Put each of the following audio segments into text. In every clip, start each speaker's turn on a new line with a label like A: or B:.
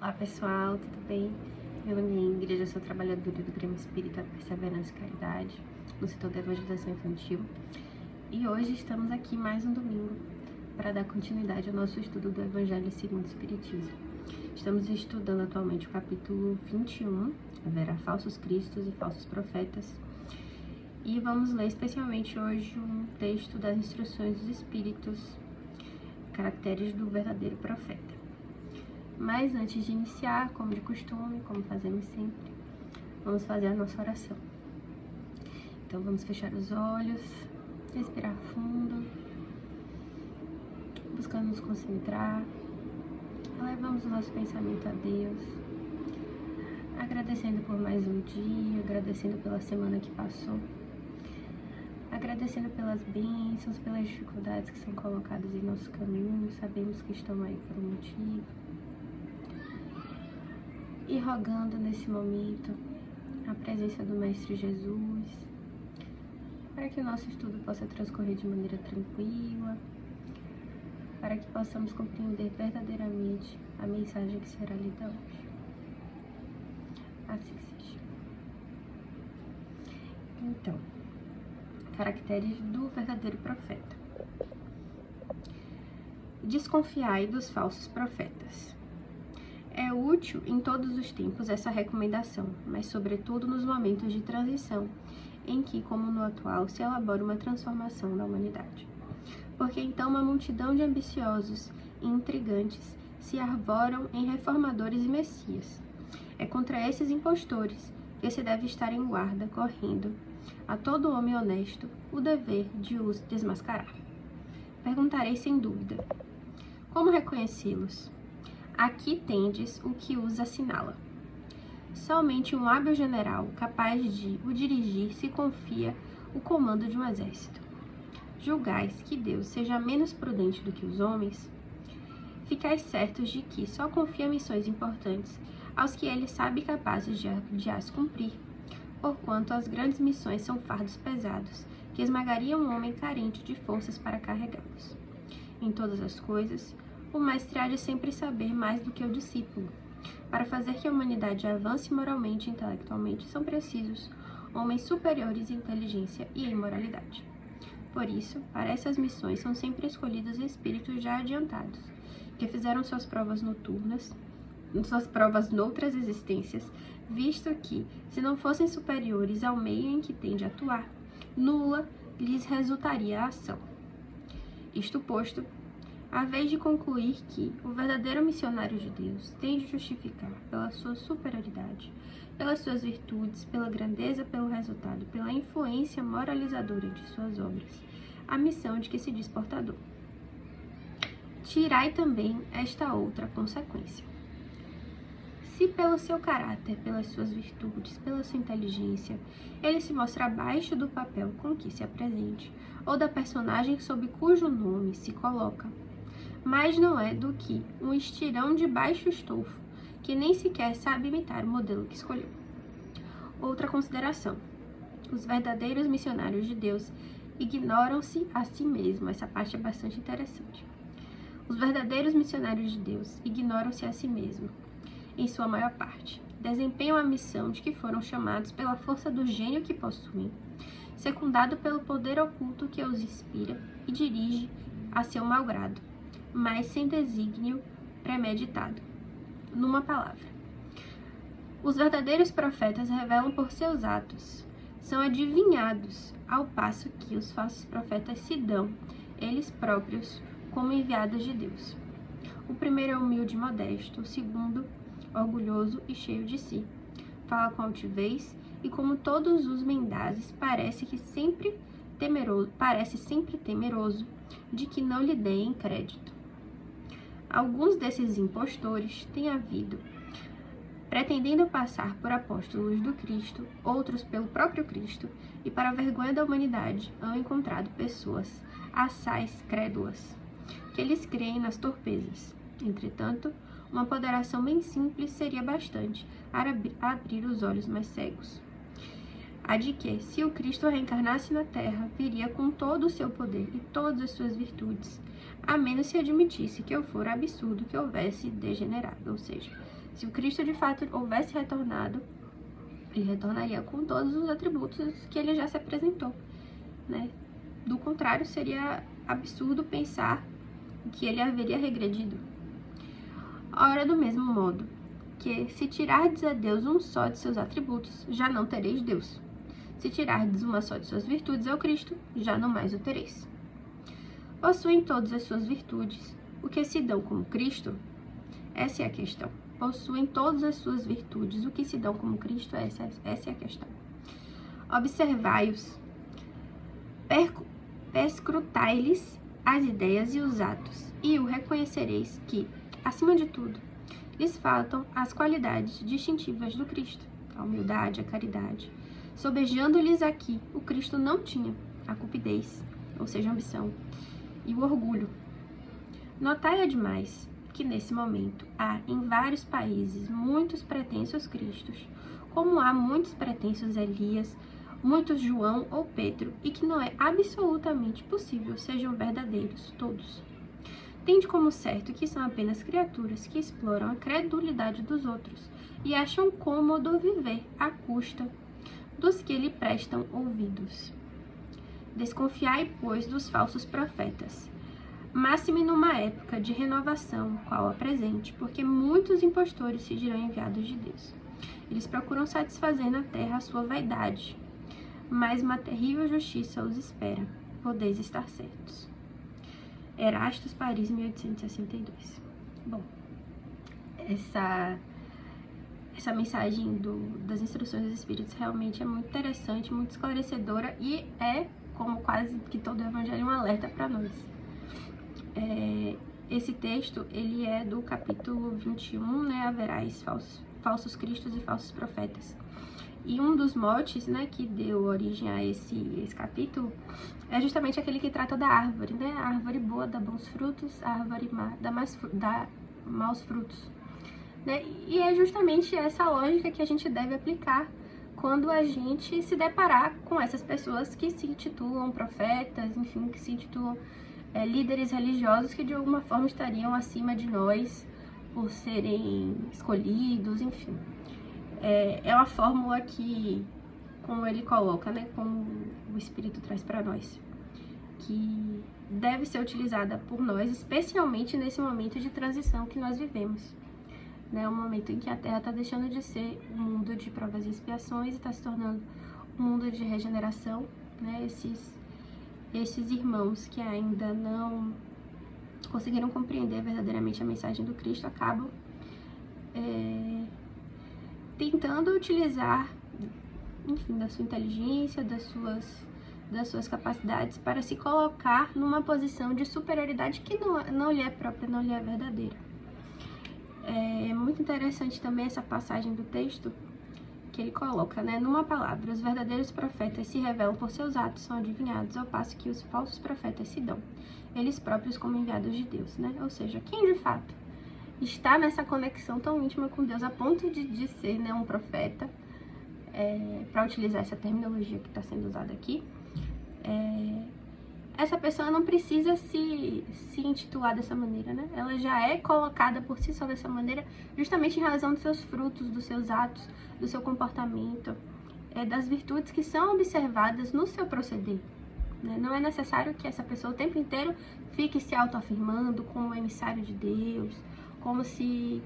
A: Olá pessoal, tudo bem? Meu nome é Ingrid, eu sou trabalhadora do Grêmio Espírita Perseverança e Caridade, no setor da evangelização infantil. E hoje estamos aqui mais um domingo para dar continuidade ao nosso estudo do Evangelho segundo o Espiritismo. Estamos estudando atualmente o capítulo 21, haverá falsos cristos e falsos profetas. E vamos ler especialmente hoje um texto das instruções dos Espíritos, caracteres do verdadeiro profeta. Mas antes de iniciar, como de costume, como fazemos sempre, vamos fazer a nossa oração. Então vamos fechar os olhos, respirar fundo, buscando nos concentrar, elevamos o nosso pensamento a Deus, agradecendo por mais um dia, agradecendo pela semana que passou, agradecendo pelas bênçãos, pelas dificuldades que são colocadas em nosso caminho, sabemos que estão aí por um motivo. E rogando nesse momento a presença do Mestre Jesus, para que o nosso estudo possa transcorrer de maneira tranquila, para que possamos compreender verdadeiramente a mensagem que será lida hoje. Assim seja. Então, caracteres do verdadeiro profeta. Desconfiai dos falsos profetas. É útil em todos os tempos essa recomendação, mas sobretudo nos momentos de transição, em que, como no atual, se elabora uma transformação da humanidade. Porque então uma multidão de ambiciosos e intrigantes se arvoram em reformadores e messias. É contra esses impostores que se deve estar em guarda, correndo a todo homem honesto o dever de os desmascarar. Perguntarei sem dúvida: como reconhecê-los? Aqui tendes o que os assinala. Somente um hábil general, capaz de o dirigir, se confia o comando de um exército. Julgais que Deus seja menos prudente do que os homens? Ficais certos de que só confia missões importantes aos que ele sabe capazes de as cumprir, porquanto as grandes missões são fardos pesados, que esmagariam um homem carente de forças para carregá-los. Em todas as coisas, o mestre há de sempre saber mais do que o discípulo. Para fazer que a humanidade avance moralmente e intelectualmente, são precisos homens superiores em inteligência e em moralidade. Por isso, para essas missões são sempre escolhidos espíritos já adiantados, que fizeram suas provas noutras existências, visto que, se não fossem superiores ao meio em que têm de atuar, nula lhes resultaria a ação. Isto posto, a vez de concluir que o verdadeiro missionário de Deus tem de justificar pela sua superioridade, pelas suas virtudes, pela grandeza, pelo resultado, pela influência moralizadora de suas obras, a missão de que se diz portador. Tirai também esta outra consequência. Se pelo seu caráter, pelas suas virtudes, pela sua inteligência, ele se mostra abaixo do papel com que se apresente, ou da personagem sob cujo nome se coloca, mas não é do que um estirão de baixo estofo, que nem sequer sabe imitar o modelo que escolheu. Outra consideração: os verdadeiros missionários de Deus ignoram-se a si mesmos. Essa parte é bastante interessante. Os verdadeiros missionários de Deus ignoram-se a si mesmos, em sua maior parte. Desempenham a missão de que foram chamados pela força do gênio que possuem, secundado pelo poder oculto que os inspira e dirige a seu malgrado, mas sem desígnio premeditado. Numa palavra, os verdadeiros profetas revelam por seus atos, são adivinhados, ao passo que os falsos profetas se dão, eles próprios, como enviados de Deus. O primeiro é humilde e modesto, o segundo, orgulhoso e cheio de si. Fala com altivez e, como todos os mendazes, parece sempre temeroso de que não lhe deem crédito. Alguns desses impostores têm havido, pretendendo passar por apóstolos do Cristo, outros pelo próprio Cristo, e para a vergonha da humanidade, hão encontrado pessoas, assaz crédulas, que eles creem nas torpezas. Entretanto, uma ponderação bem simples seria bastante para abrir os olhos mais cegos. A de que, se o Cristo reencarnasse na Terra, viria com todo o seu poder e todas as suas virtudes, a menos se admitisse que eu fora absurdo que houvesse degenerado, ou seja, Se o Cristo de fato houvesse retornado, ele retornaria com todos os atributos que ele já se apresentou, né? Do contrário, seria absurdo pensar que ele haveria regredido. Ora, do mesmo modo que, se tirardes a Deus um só de seus atributos, já não tereis Deus. Se tirardes uma só de suas virtudes ao Cristo, já não mais o tereis. Possuem todas as suas virtudes, o que se dão como Cristo? Essa é a questão. Possuem todas as suas virtudes, o que se dão como Cristo? Essa é a questão. Observai-os, perscrutai-lhes as ideias e os atos, e o reconhecereis que, acima de tudo, lhes faltam as qualidades distintivas do Cristo, a humildade, a caridade. Sobejando-lhes aqui, o Cristo não tinha a cupidez, ou seja, a ambição, e o orgulho. Notai ademais que nesse momento há em vários países muitos pretensos Cristos, como há muitos pretensos Elias, muitos João ou Pedro, e que não é absolutamente possível sejam verdadeiros todos. Tende como certo que são apenas criaturas que exploram a credulidade dos outros e acham cômodo viver à custa dos que lhe prestam ouvidos. Desconfiai, pois, dos falsos profetas, máxime numa época de renovação, qual a presente, porque muitos impostores se dirão enviados de Deus. Eles procuram satisfazer na terra a sua vaidade, mas uma terrível justiça os espera. Podeis estar certos. Erastus, Paris, 1862. Bom, essa mensagem das instruções dos Espíritos realmente é muito interessante, muito esclarecedora e é, como quase que todo o Evangelho, um alerta para nós. Esse texto, ele é do capítulo 21, né, haverás falsos cristos e falsos profetas. E um dos motes, né, que deu origem a esse capítulo é justamente aquele que trata da árvore, né? A árvore boa dá bons frutos, a árvore má dá maus frutos, né? E é justamente essa lógica que a gente deve aplicar quando a gente se deparar com essas pessoas que se intitulam profetas, enfim, que se intitulam líderes religiosos que de alguma forma estariam acima de nós por serem escolhidos, enfim. É uma fórmula que, como ele coloca, né, como o Espírito traz para nós, que deve ser utilizada por nós, especialmente nesse momento de transição que nós vivemos. Né, um momento em que a Terra está deixando de ser um mundo de provas e expiações e está se tornando um mundo de regeneração. Né, esses irmãos que ainda não conseguiram compreender verdadeiramente a mensagem do Cristo acabam tentando utilizar, enfim, da sua inteligência, das suas capacidades para se colocar numa posição de superioridade que não lhe é própria, não lhe é verdadeira. É muito interessante também essa passagem do texto que ele coloca, né? Numa palavra, os verdadeiros profetas se revelam por seus atos, são adivinhados, ao passo que os falsos profetas se dão, eles próprios como enviados de Deus, né? Ou seja, quem de fato está nessa conexão tão íntima com Deus a ponto de ser, né, um profeta, para utilizar essa terminologia que está sendo usada aqui, essa pessoa não precisa se intitular dessa maneira, né? Ela já é colocada por si só dessa maneira, justamente em razão dos seus frutos, dos seus atos, do seu comportamento, das virtudes que são observadas no seu proceder. Né? Não é necessário que essa pessoa o tempo inteiro fique se autoafirmando como emissário de Deus, como se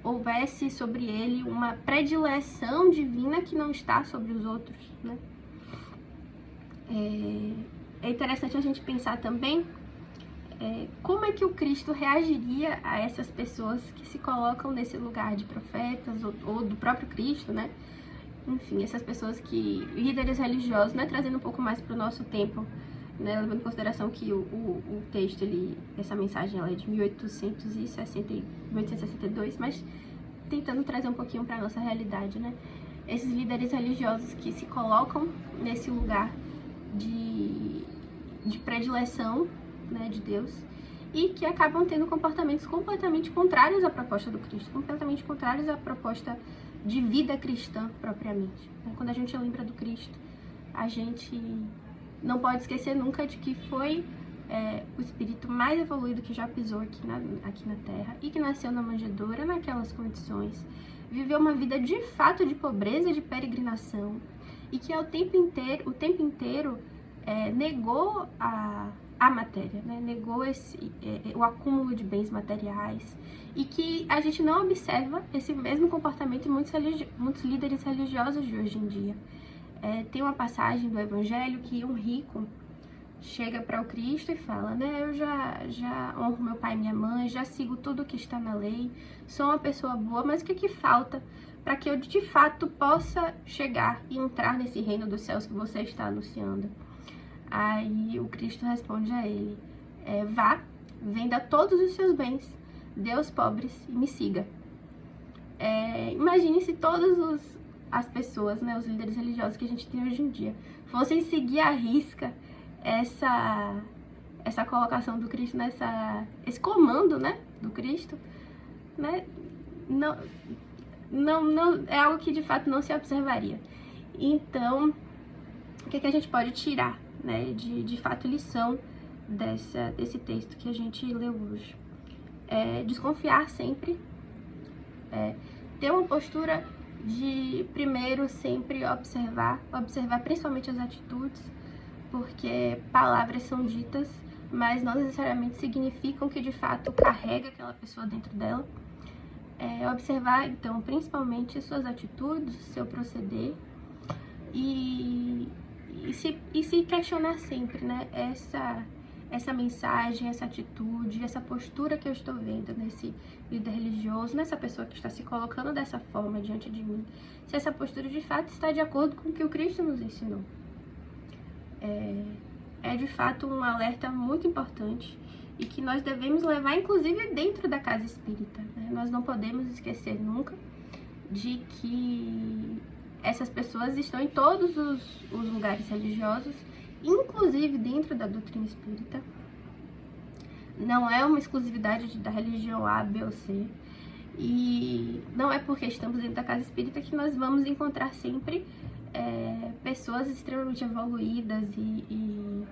A: houvesse sobre ele uma predileção divina que não está sobre os outros, né? É interessante a gente pensar também como é que o Cristo reagiria a essas pessoas que se colocam nesse lugar de profetas ou do próprio Cristo, né? Enfim, essas pessoas que, líderes religiosos, né, trazendo um pouco mais para o nosso tempo, né, levando em consideração que o texto, essa mensagem ela é de 1862, mas tentando trazer um pouquinho para a nossa realidade, né? Esses líderes religiosos que se colocam nesse lugar de predileção, né, de Deus, e que acabam tendo comportamentos completamente contrários à proposta do Cristo, completamente contrários à proposta de vida cristã propriamente. Quando a gente lembra do Cristo, a gente não pode esquecer nunca de que foi o espírito mais evoluído que já pisou aqui na Terra e que nasceu na manjedoura naquelas condições, viveu uma vida de fato de pobreza, de peregrinação, e que o tempo inteiro negou a matéria, né? Negou o acúmulo de bens materiais, e que a gente não observa esse mesmo comportamento em muitos líderes religiosos de hoje em dia. Tem uma passagem do Evangelho que um rico chega para o Cristo e fala, né, eu já honro meu pai e minha mãe, já sigo tudo que está na lei, sou uma pessoa boa, mas o que falta para que eu de fato possa chegar e entrar nesse reino dos céus que você está anunciando? Aí o Cristo responde a ele, vá, venda todos os seus bens, dê aos pobres e me siga. Imagine se todas as pessoas, né, os líderes religiosos que a gente tem hoje em dia, fossem seguir à risca essa colocação do Cristo, esse comando, né, do Cristo, né, não é algo que de fato não se observaria. Então, o que a gente pode tirar, né, de fato lição desse texto que a gente leu hoje? Desconfiar sempre, ter uma postura de primeiro sempre observar principalmente as atitudes, porque palavras são ditas, mas não necessariamente significam que de fato carrega aquela pessoa dentro dela. Observar, então, principalmente suas atitudes, seu proceder, e se questionar sempre, né? Essa mensagem, essa atitude, essa postura que eu estou vendo nesse líder religioso, nessa pessoa que está se colocando dessa forma diante de mim, se essa postura de fato está de acordo com o que o Cristo nos ensinou. É de fato um alerta muito importante e que nós devemos levar, inclusive, dentro da casa espírita, né? Nós não podemos esquecer nunca de que essas pessoas estão em todos os lugares religiosos, inclusive dentro da doutrina espírita. Não é uma exclusividade da religião A, B ou C. E não é porque estamos dentro da casa espírita que nós vamos encontrar sempre pessoas extremamente evoluídas e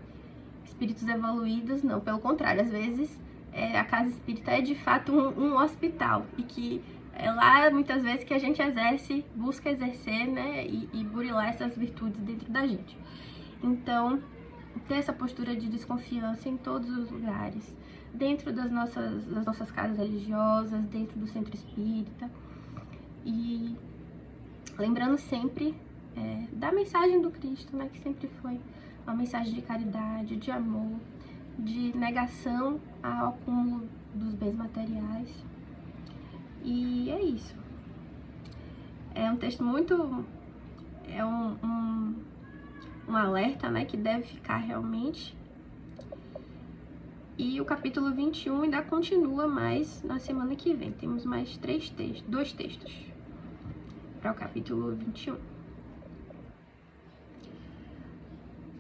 A: espíritos evoluídos. Não, pelo contrário, às vezes a casa espírita é de fato um hospital, e que é lá muitas vezes que a gente busca exercer, né, e burilar essas virtudes dentro da gente. Então, ter essa postura de desconfiança em todos os lugares, dentro das nossas casas religiosas, dentro do centro espírita, e lembrando sempre da mensagem do Cristo, né, que sempre foi uma mensagem de caridade, de amor, de negação ao acúmulo dos bens materiais. E é isso. É um texto muito... é um alerta, né, que deve ficar realmente. E o capítulo 21 ainda continua mais na semana que vem. Temos mais dois textos para o capítulo 21.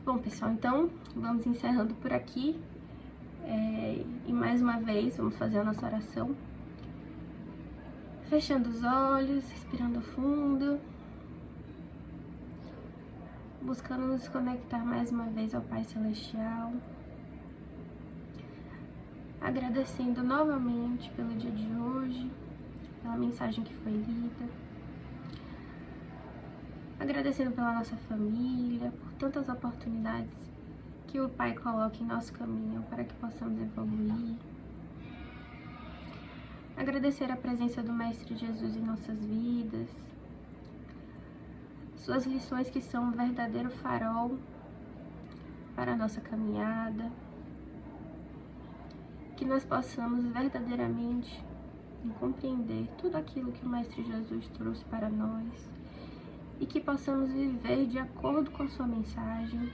A: Bom, pessoal, então vamos encerrando por aqui. E mais uma vez vamos fazer a nossa oração. Fechando os olhos, respirando fundo, buscando nos conectar mais uma vez ao Pai Celestial, agradecendo novamente pelo dia de hoje, pela mensagem que foi lida, agradecendo pela nossa família, por tantas oportunidades que o Pai coloca em nosso caminho para que possamos evoluir. Agradecer a presença do Mestre Jesus em nossas vidas, suas lições que são um verdadeiro farol para a nossa caminhada, que nós possamos verdadeiramente compreender tudo aquilo que o Mestre Jesus trouxe para nós e que possamos viver de acordo com sua mensagem,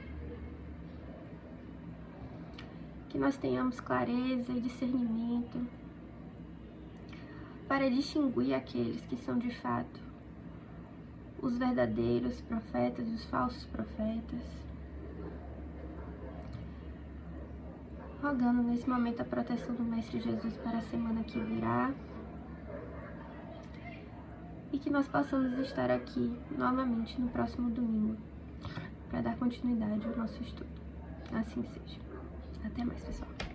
A: que nós tenhamos clareza e discernimento para distinguir aqueles que são de fato os verdadeiros profetas e os falsos profetas, rogando nesse momento a proteção do Mestre Jesus para a semana que virá, e que nós possamos estar aqui novamente no próximo domingo para dar continuidade ao nosso estudo. Assim seja. Até mais, pessoal!